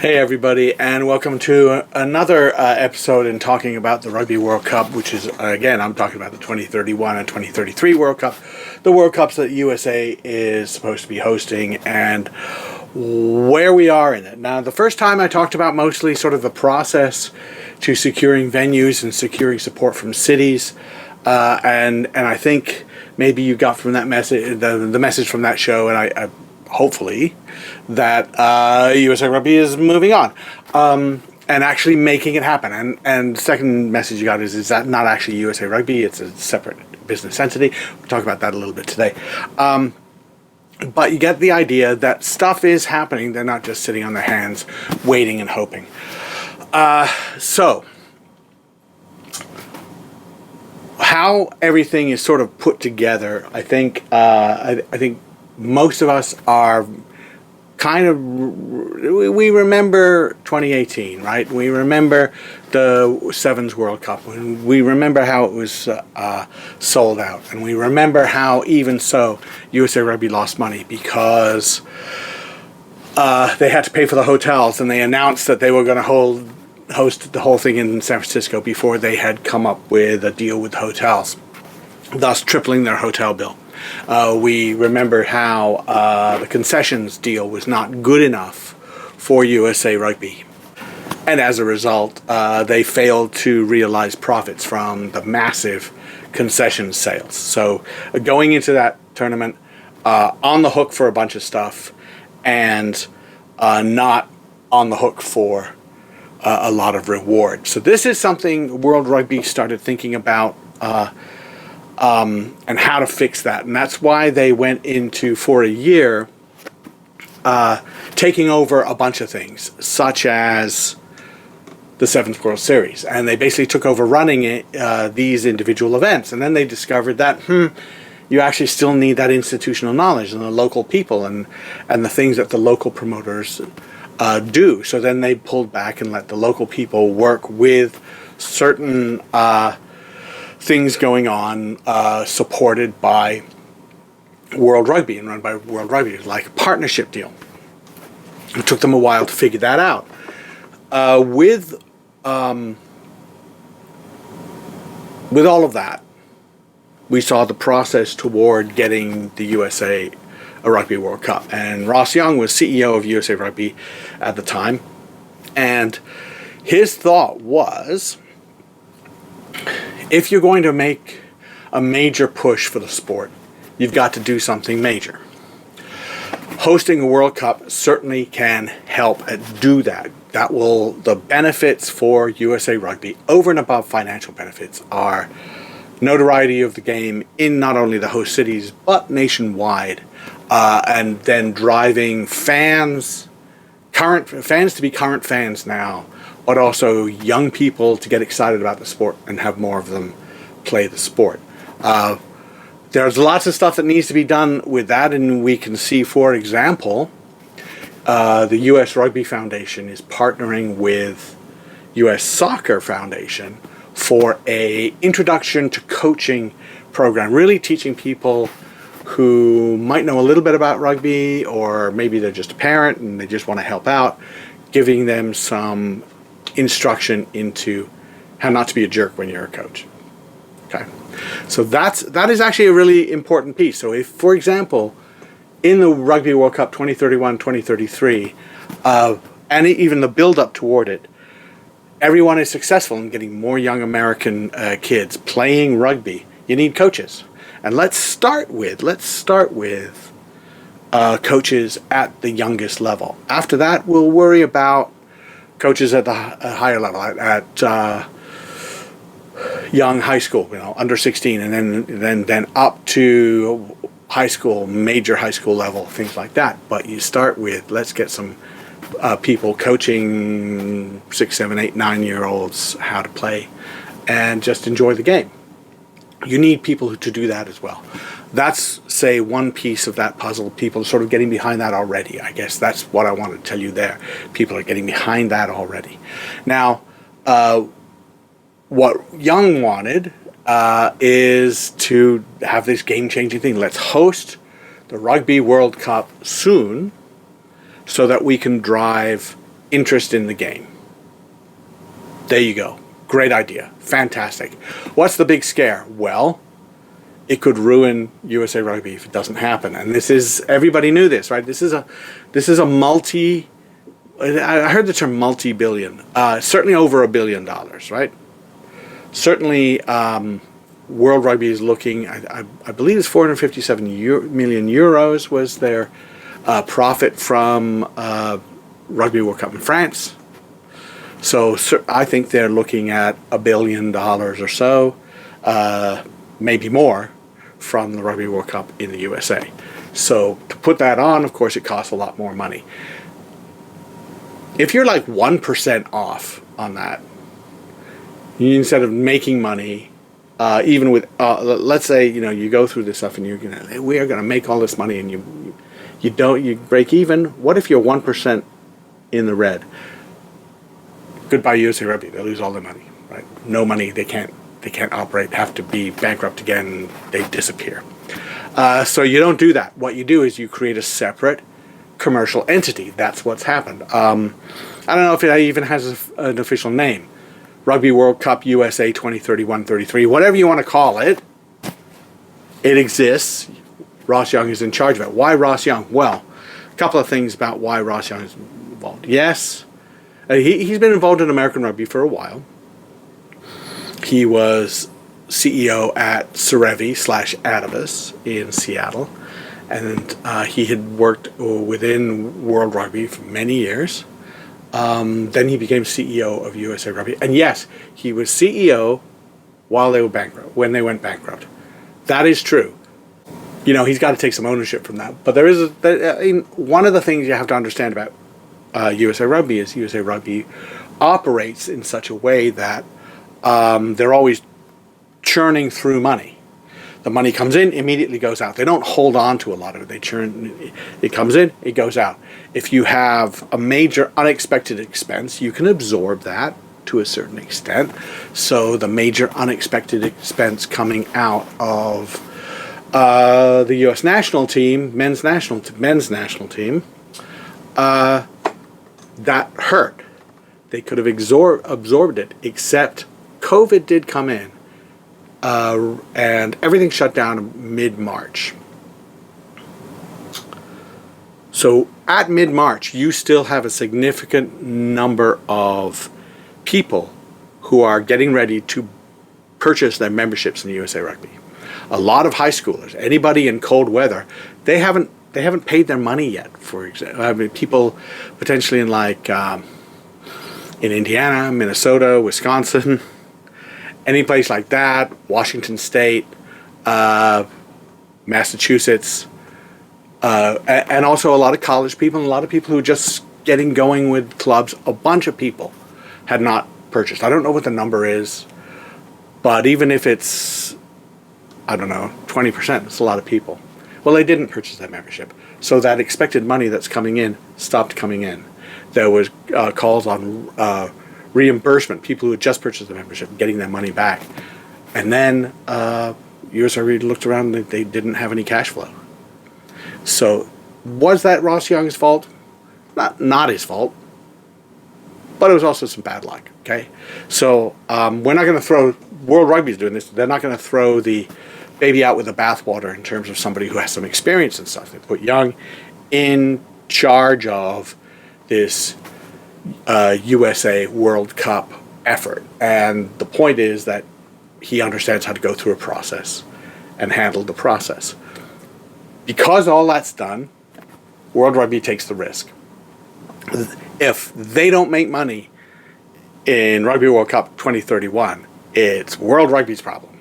Hey everybody, and welcome to another episode in talking about the Rugby World Cup, which is, again, I'm talking about the 2031 and 2033 World Cup, the World Cups that USA is supposed to be hosting, and where we are in it. Now, the first time I talked about mostly sort of the process to securing venues and securing support from cities, and I think maybe you got from that message, the message from that show, and I hopefully, that USA Rugby is moving on and actually making it happen. And the second message you got is that not actually USA Rugby, it's a separate business entity. We'll talk about that a little bit today. But you get the idea that stuff is happening. They're not just sitting on their hands, waiting and hoping. So, how everything is sort of put together, I think most of us are kind of, we remember 2018, right? We remember the Sevens World Cup. We remember how it was sold out. And we remember how, even so, USA Rugby lost money because they had to pay for the hotels, and they announced that they were going to host the whole thing in San Francisco before they had come up with a deal with the hotels, thus tripling their hotel bill. We remember how the concessions deal was not good enough for USA Rugby. And as a result, they failed to realize profits from the massive concession sales. So going into that tournament, on the hook for a bunch of stuff, and not on the hook for a lot of reward. So this is something World Rugby started thinking about and how to fix that. And that's why they went into, for a year, taking over a bunch of things, such as the Seventh World Series. And they basically took over running these individual events. And then they discovered that, you actually still need that institutional knowledge and the local people and the things that the local promoters do. So then they pulled back and let the local people work with certain things going on, supported by World Rugby and run by World Rugby, like a partnership deal. It took them a while to figure that out. With all of that, we saw the process toward getting the USA a Rugby World Cup. And Ross Young was CEO of USA Rugby at the time. And his thought was, if you're going to make a major push for the sport, you've got to do something major. Hosting a World Cup certainly can help do that. The benefits for USA Rugby, over and above financial benefits, are notoriety of the game in not only the host cities, but nationwide. And then driving current fans to be current fans now, but also young people to get excited about the sport and have more of them play the sport. There's lots of stuff that needs to be done with that, and we can see, for example, the US Rugby Foundation is partnering with US Soccer Foundation for a introduction to coaching program, really teaching people who might know a little bit about rugby, or maybe they're just a parent and they just want to help out, giving them some instruction into how not to be a jerk when you're a coach. Okay, so that is actually a really important piece. So if, for example, in the Rugby World Cup 2031, 2033, and even the build-up toward it, everyone is successful in getting more young American kids playing rugby, you need coaches. And let's start with coaches at the youngest level. After that, we'll worry about coaches at the higher level, at young high school, under 16, and then up to high school, major high school level, things like that. But you start with, let's get some people coaching 6, 7, 8, 9-year-olds how to play and just enjoy the game. You need people to do that as well. That's, say, one piece of that puzzle. People are sort of getting behind that already. I guess that's what I want to tell you there. People are getting behind that already. Now, what Young wanted is to have this game-changing thing. Let's host the Rugby World Cup soon so that we can drive interest in the game. There you go. Great idea. Fantastic. What's the big scare? Well, it could ruin USA Rugby if it doesn't happen. And this is, everybody knew this, right? This is a multi, I heard the term multi-billion, certainly over $1 billion, right? Certainly, World Rugby is looking, I believe it's 457 million euros was their profit from Rugby World Cup in France. So I think they're looking at $1 billion or so, maybe more, from the Rugby World Cup in the USA. So to put that on, of course, it costs a lot more money. If you're like 1% off on that, instead of making money, even with, let's say, you know, you go through this stuff and you're gonna, we are gonna make all this money, and you break even. What if you're 1% in the red? Goodbye USA Rugby. They lose all their money, right? No money. They can't operate. Have to be bankrupt again. They disappear. So you don't do that. What you do is you create a separate commercial entity. That's what's happened. I don't know if it even has an official name. Rugby World Cup USA 2031-33, whatever you want to call it. It exists. Ross Young is in charge of it. Why Ross Young? Well, a couple of things about why Ross Young is involved. Yes, he's been involved in American rugby for a while. He was CEO at Serevi/Adibus in Seattle, and he had worked within World Rugby for many years. Then he became CEO of USA Rugby, and yes, he was CEO while they were bankrupt, when they went bankrupt. That is true. You know, he's got to take some ownership from that. But there is one of the things you have to understand about USA Rugby is USA Rugby operates in such a way that they're always churning through money. The money comes in, immediately goes out. They don't hold on to a lot of it. They churn. It comes in, it goes out. If you have a major unexpected expense, you can absorb that to a certain extent. So the major unexpected expense coming out of the U.S. national team, men's national team, that hurt. They could have absorbed it, except COVID did come in, and everything shut down mid-March. So at mid-March, you still have a significant number of people who are getting ready to purchase their memberships in USA Rugby. A lot of high schoolers, anybody in cold weather, they haven't paid their money yet. For example, I mean, people potentially in like in Indiana, Minnesota, Wisconsin, any place like that, Washington State, Massachusetts, and also a lot of college people and a lot of people who are just getting going with clubs. A bunch of people had not purchased. I don't know what the number is, but even if it's, I don't know, 20%, it's a lot of people. Well, they didn't purchase that membership. So that expected money that's coming in stopped coming in. There was calls on reimbursement, people who had just purchased the membership, getting their money back. And then USA Rugby looked around and they didn't have any cash flow. So was that Ross Young's fault? Not his fault. But it was also some bad luck, okay? So we're not going to throw, World Rugby's doing this, they're not going to throw the baby out with the bathwater in terms of somebody who has some experience and stuff. They put Young in charge of this USA World Cup effort. And the point is that he understands how to go through a process and handle the process. Because all that's done, World Rugby takes the risk. If they don't make money in Rugby World Cup 2031, it's World Rugby's problem.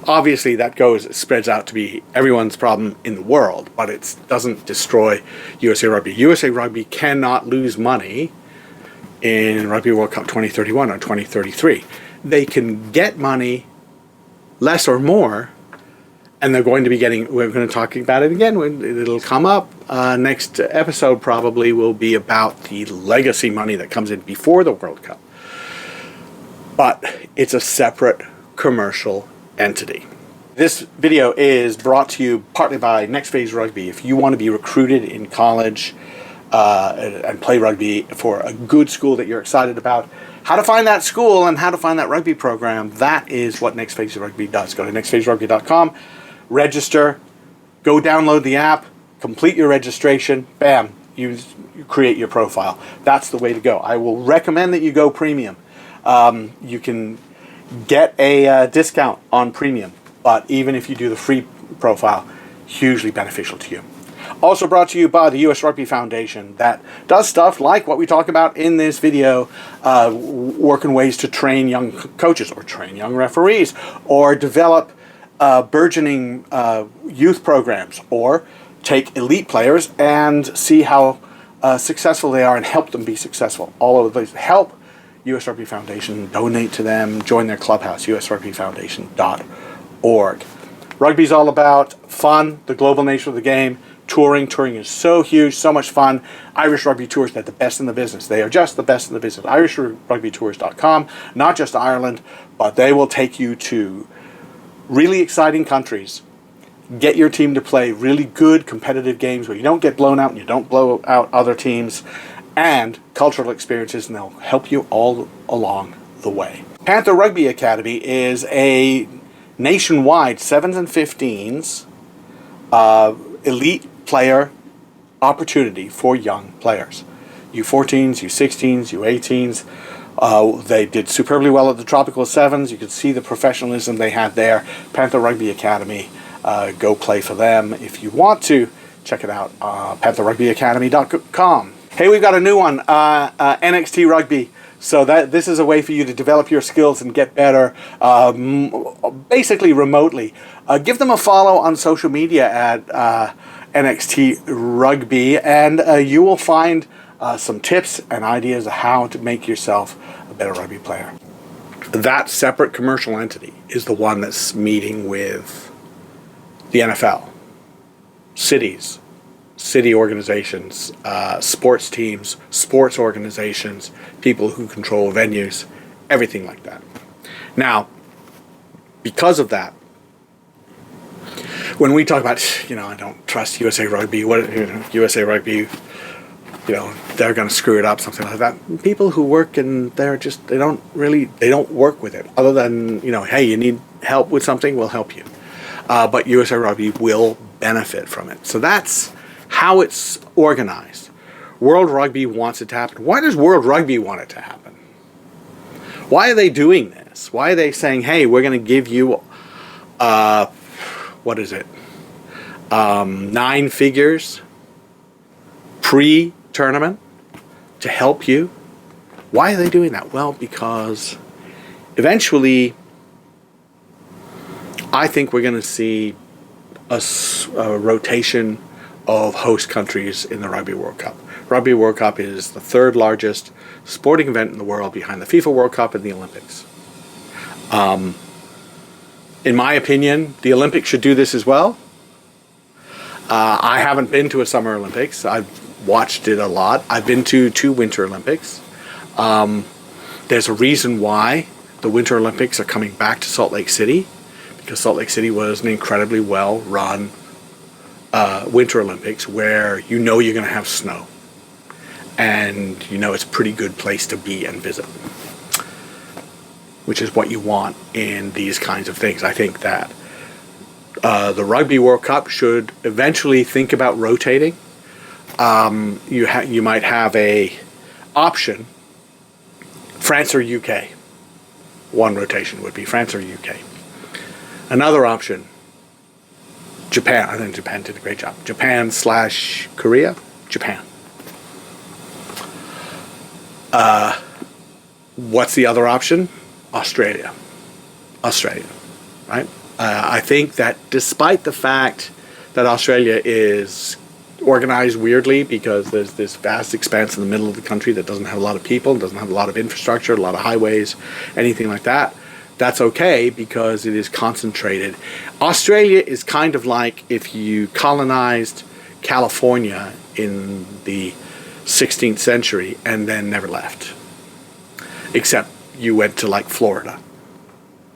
Obviously, that spreads out to be everyone's problem in the world, but it doesn't destroy USA Rugby. USA Rugby cannot lose money in Rugby World Cup 2031 or 2033. They can get money, less or more, and they're going to be getting, we're going to talk about it again, it'll come up. Next episode probably will be about the legacy money that comes in before the World Cup. But it's a separate commercial entity. This video is brought to you partly by Next Phase Rugby. If you want to be recruited in college, and play rugby for a good school that you're excited about. How to find that school and how to find that rugby program, that is what Next Phase of Rugby does. Go to nextphaserugby.com, register, go download the app, complete your registration, bam, you create your profile. That's the way to go. I will recommend that you go premium. You can get a discount on premium, but even if you do the free profile, hugely beneficial to you. Also brought to you by the US Rugby Foundation that does stuff like what we talk about in this video, working ways to train young coaches or train young referees or develop burgeoning youth programs or take elite players and see how successful they are and help them be successful. All of those help US Rugby Foundation, donate to them, join their clubhouse, usrugbyfoundation.org. Rugby's all about fun, the global nature of the game. Touring is so huge, so much fun. Irish Rugby Tours, they're the best in the business. They are just the best in the business. IrishRugbyTours.com, not just Ireland, but they will take you to really exciting countries. Get your team to play really good competitive games where you don't get blown out and you don't blow out other teams, and cultural experiences, and they'll help you all along the way. Panther Rugby Academy is a nationwide 7s and 15s elite player opportunity for young players. U14s, U16s, U18s. They did superbly well at the Tropical Sevens. You could see the professionalism they had there. Panther Rugby Academy. Go play for them if you want to. Check it out. pantherrugbyacademy.com. Hey, we've got a new one. NXT Rugby. So this is a way for you to develop your skills and get better, basically remotely. Give them a follow on social media at NXT Rugby, and you will find some tips and ideas of how to make yourself a better rugby player. That separate commercial entity is the one that's meeting with the NFL, cities, city organizations, sports teams, sports organizations, people who control venues, everything like that. Now, because of that, when we talk about, I don't trust USA Rugby, USA Rugby, they're going to screw it up, something like that. People who work in there they don't work with it. Other than, hey, you need help with something, we'll help you. But USA Rugby will benefit from it. So that's how it's organized. World Rugby wants it to happen. Why does World Rugby want it to happen? Why are they doing this? Why are they saying, hey, we're going to give you, 9 figures pre-tournament to help you? Why are they doing that? Well, because eventually I think we're going to see a rotation of host countries in the Rugby World Cup. Rugby World Cup is the 3rd largest sporting event in the world behind the FIFA World Cup and the Olympics. In my opinion, the Olympics should do this as well. I haven't been to a Summer Olympics. I've watched it a lot. I've been to 2 Winter Olympics. There's a reason why the Winter Olympics are coming back to Salt Lake City, because Salt Lake City was an incredibly well-run Winter Olympics where you're going to have snow. And it's a pretty good place to be and visit, which is what you want in these kinds of things. I think that the Rugby World Cup should eventually think about rotating. You might have a option, France or UK. One rotation would be France or UK. Another option, Japan. I think Japan did a great job. Japan/Korea? Japan. What's the other option? Australia, right? I think that despite the fact that Australia is organized weirdly because there's this vast expanse in the middle of the country that doesn't have a lot of people, doesn't have a lot of infrastructure, a lot of highways, anything like that, that's okay because it is concentrated. Australia is kind of like if you colonized California in the 16th century and then never left. Except you went to like Florida.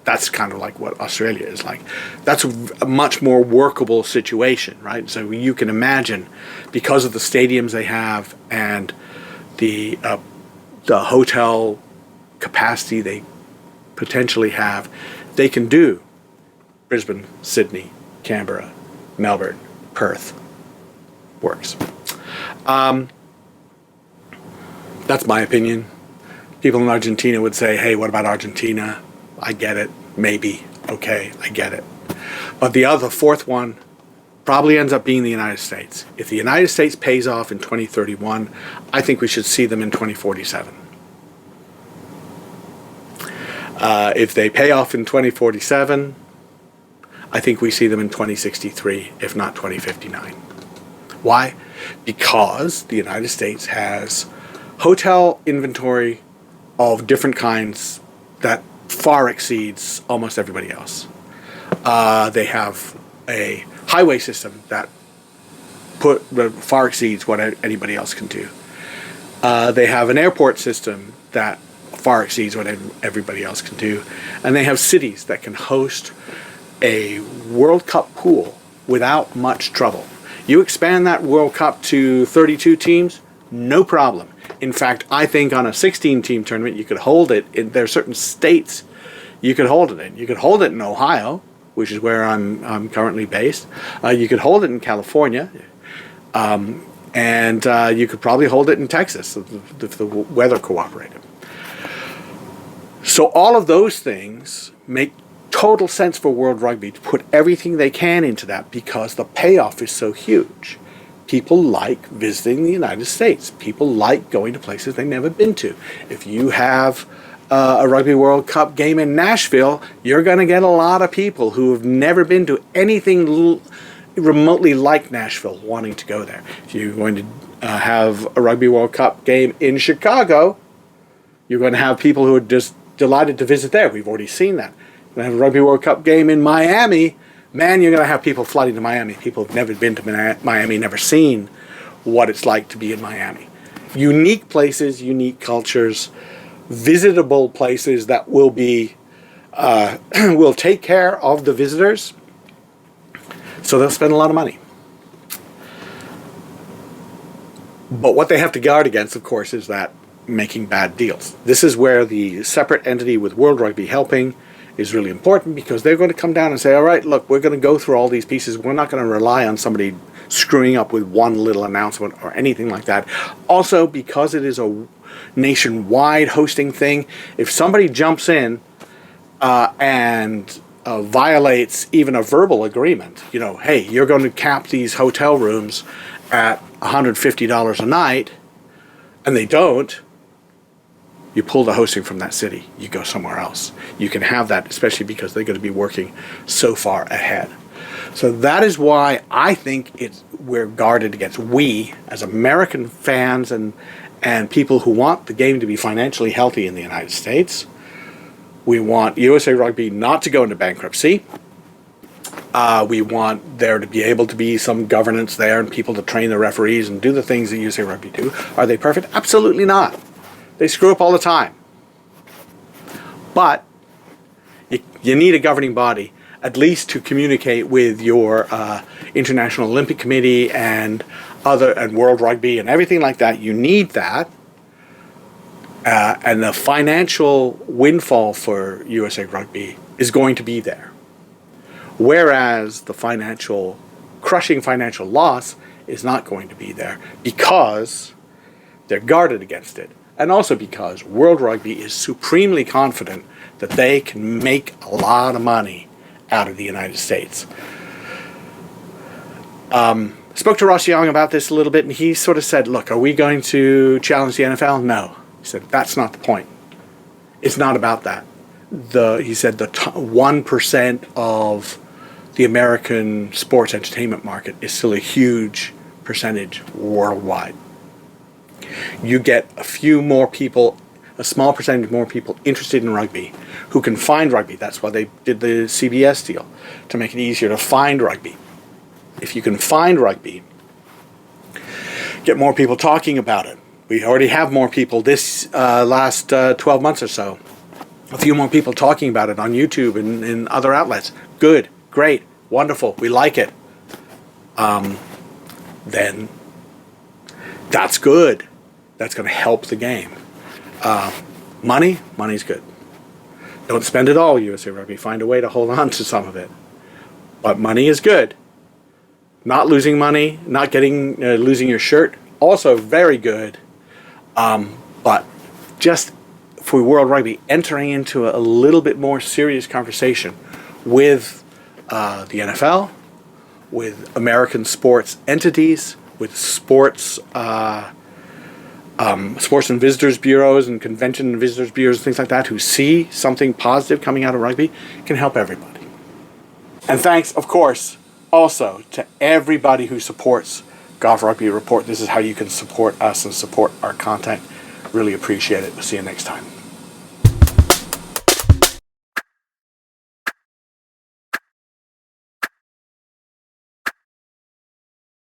That's kind of like what Australia is like. That's a much more workable situation, right? So you can imagine, because of the stadiums they have and the hotel capacity they potentially have, they can do Brisbane, Sydney, Canberra, Melbourne, Perth. Works. That's my opinion. People in Argentina would say, hey, what about Argentina? I get it. Maybe. Okay, I get it. But the fourth one probably ends up being the United States. If the United States pays off in 2031, I think we should see them in 2047. If they pay off in 2047, I think we see them in 2063, if not 2059. Why? Because the United States has hotel inventory of different kinds that far exceeds almost everybody else. They have a highway system that far exceeds what anybody else can do. They have an airport system that far exceeds what everybody else can do. And they have cities that can host a World Cup pool without much trouble. You expand that World Cup to 32 teams, no problem. In fact, I think on a 16-team tournament, you could hold it. There are certain states you could hold it in. You could hold it in Ohio, which is where I'm currently based. You could hold it in California. And you could probably hold it in Texas if the weather cooperated. So all of those things make total sense for World Rugby to put everything they can into that, because the payoff is so huge. People like visiting the United States. People like going to places they've never been to. If you have a Rugby World Cup game in Nashville, you're going to get a lot of people who have never been to anything remotely like Nashville wanting to go there. If you're going to have a Rugby World Cup game in Chicago, you're going to have people who are just delighted to visit there. We've already seen that. You're going to have a Rugby World Cup game in Miami. Man, you're going to have people flooding to Miami. People have never been to Miami, never seen what it's like to be in Miami. Unique places, unique cultures, visitable places that will be will take care of the visitors. So they'll spend a lot of money. But what they have to guard against, of course, is that making bad deals. This is where the separate entity with World Rugby helping is really important, because they're going to come down and say, all right, look, we're going to go through all these pieces. We're not going to rely on somebody screwing up with one little announcement or anything like that. Also, because it is a nationwide hosting thing, if somebody jumps in and violates even a verbal agreement, hey, you're going to cap these hotel rooms at $150 a night, and they don't, you pull the hosting from that city, you go somewhere else. You can have that, especially because they're going to be working so far ahead. So that is why I think we're guarded against. We, as American fans and people who want the game to be financially healthy in the United States, we want USA Rugby not to go into bankruptcy. We want there to be able to be some governance there and people to train the referees and do the things that USA Rugby do. Are they perfect? Absolutely not. They screw up all the time. But you need a governing body, at least to communicate with your International Olympic Committee and World Rugby and everything like that. You need that. And the financial windfall for USA Rugby is going to be there. Whereas the crushing financial loss is not going to be there, because they're guarded against it. And also because World Rugby is supremely confident that they can make a lot of money out of the United States. Spoke to Ross Young about this a little bit, and he sort of said, look, are we going to challenge the NFL? No. He said, that's not the point. It's not about that. He said the 1% of the American sports entertainment market is still a huge percentage worldwide. You get a small percentage more people interested in rugby who can find rugby. That's why they did the CBS deal, to make it easier to find rugby. If you can find rugby, get more people talking about it. We already have more people this last 12 months or so a few more people talking about it on YouTube and other outlets, good, great, wonderful, we like it, then that's good. That's going to help the game. Money's good. Don't spend it all, USA Rugby. Find a way to hold on to some of it. But money is good. Not losing money, not getting losing your shirt, also very good. But just for World Rugby, entering into a little bit more serious conversation with the NFL, with American sports entities, with sports and visitors bureaus and convention and visitors bureaus and things like that who see something positive coming out of rugby can help everybody. And thanks, of course, also to everybody who supports Golf Rugby Report. This is how you can support us and support our content. Really appreciate it. We'll see you next time.